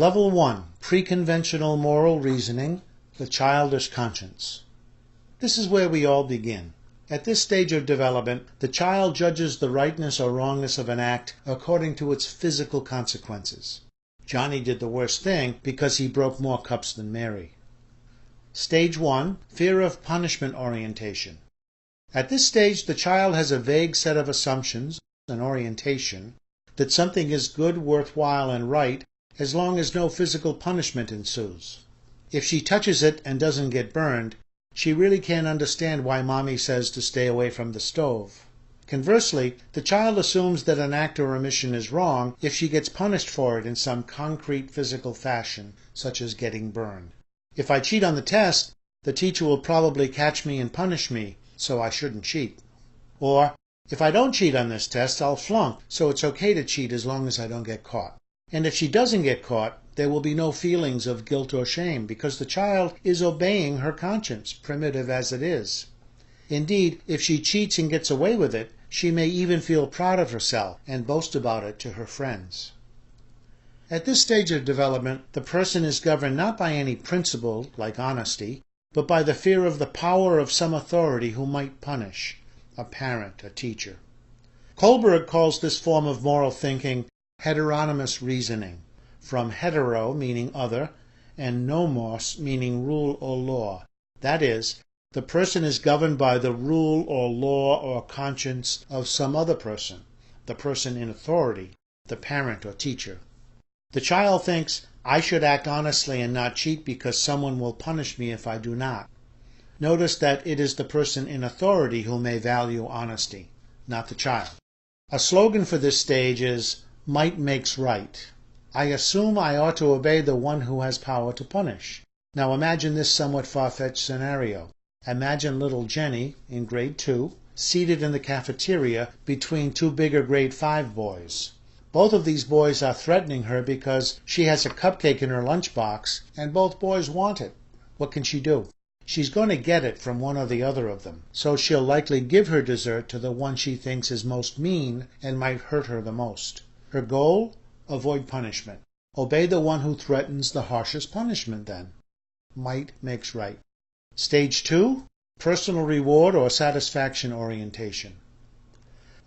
Level 1. Pre-conventional moral reasoning, the childish conscience. This is where we all begin. At this stage of development, the child judges the rightness or wrongness of an act according to its physical consequences. Johnny did the worst thing because he broke more cups than Mary. Stage 1. Fear of punishment orientation. At this stage, the child has a vague set of assumptions, an orientation, that something is good, worthwhile, and right as long as no physical punishment ensues. If she touches it and doesn't get burned, she really can't understand why Mommy says to stay away from the stove. Conversely, the child assumes that an act or omission is wrong if she gets punished for it in some concrete physical fashion, such as getting burned. If I cheat on the test, the teacher will probably catch me and punish me, so I shouldn't cheat. Or, if I don't cheat on this test, I'll flunk, so it's okay to cheat as long as I don't get caught. And if she doesn't get caught, there will be no feelings of guilt or shame, because the child is obeying her conscience, primitive as it is. Indeed, if she cheats and gets away with it, she may even feel proud of herself and boast about it to her friends. At this stage of development, the person is governed not by any principle, like honesty, but by the fear of the power of some authority who might punish, a parent, a teacher. Kohlberg calls this form of moral thinking heteronymous reasoning, from hetero, meaning other, and nomos, meaning rule or law. That is, the person is governed by the rule or law or conscience of some other person, the person in authority, the parent or teacher. The child thinks, I should act honestly and not cheat because someone will punish me if I do not. Notice that it is the person in authority who may value honesty, not the child. A slogan for this stage is, might makes right. I assume I ought to obey the one who has power to punish. Now imagine this somewhat far-fetched scenario. Imagine little Jenny, in grade 2, seated in the cafeteria between two bigger grade 5 boys. Both of these boys are threatening her because she has a cupcake in her lunchbox, and both boys want it. What can she do? She's going to get it from one or the other of them, so she'll likely give her dessert to the one she thinks is most mean and might hurt her the most. Her goal? Avoid punishment. Obey the one who threatens the harshest punishment then. Might makes right. Stage 2. Personal reward or satisfaction orientation.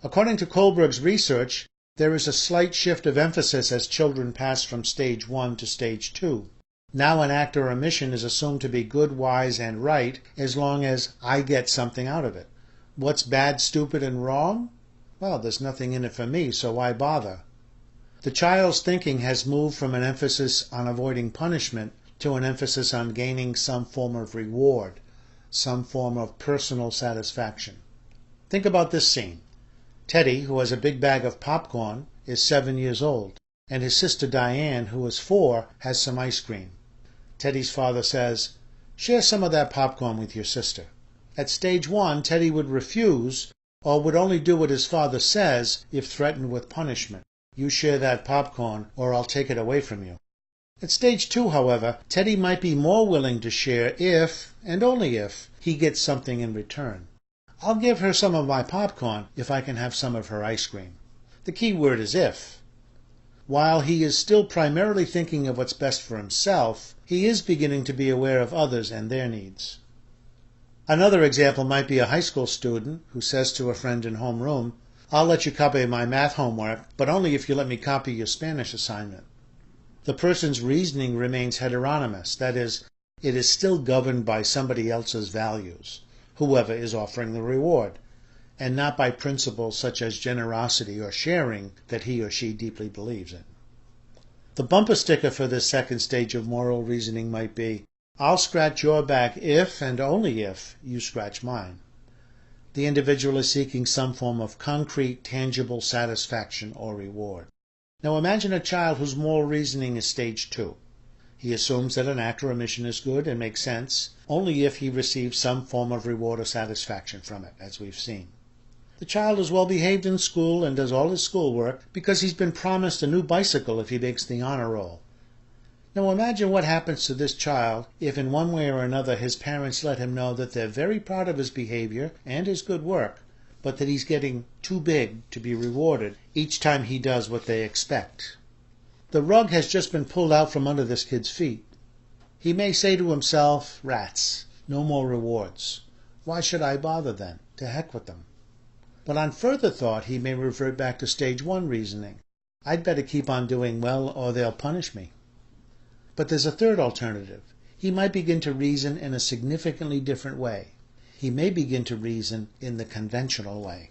According to Kohlberg's research, there is a slight shift of emphasis as children pass from stage 1 to stage 2. Now an act or omission is assumed to be good, wise, and right as long as I get something out of it. What's bad, stupid, and wrong? Well, there's nothing in it for me, so why bother? The child's thinking has moved from an emphasis on avoiding punishment to an emphasis on gaining some form of reward, some form of personal satisfaction. Think about this scene. Teddy, who has a big bag of popcorn, is 7 years old, and his sister Diane, who is 4, has some ice cream. Teddy's father says, "Share some of that popcorn with your sister." At stage 1, Teddy would refuse, or would only do what his father says if threatened with punishment. You share that popcorn, or I'll take it away from you. At stage 2, however, Teddy might be more willing to share if, and only if, he gets something in return. I'll give her some of my popcorn if I can have some of her ice cream. The key word is if. While he is still primarily thinking of what's best for himself, he is beginning to be aware of others and their needs. Another example might be a high school student who says to a friend in homeroom, I'll let you copy my math homework, but only if you let me copy your Spanish assignment. The person's reasoning remains heteronymous, that is, it is still governed by somebody else's values, whoever is offering the reward, and not by principles such as generosity or sharing that he or she deeply believes in. The bumper sticker for this second stage of moral reasoning might be, I'll scratch your back if and only if you scratch mine. The individual is seeking some form of concrete, tangible satisfaction or reward. Now imagine a child whose moral reasoning is stage 2. He assumes that an act or omission is good and makes sense only if he receives some form of reward or satisfaction from it, as we've seen. The child is well behaved in school and does all his schoolwork because he's been promised a new bicycle if he makes the honor roll. Now imagine what happens to this child if in one way or another his parents let him know that they're very proud of his behavior and his good work, but that he's getting too big to be rewarded each time he does what they expect. The rug has just been pulled out from under this kid's feet. He may say to himself, rats, no more rewards. Why should I bother then? To heck with them. But on further thought he may revert back to stage one reasoning. I'd better keep on doing well or they'll punish me. But there's a third alternative. He might begin to reason in a significantly different way. He may begin to reason in the conventional way.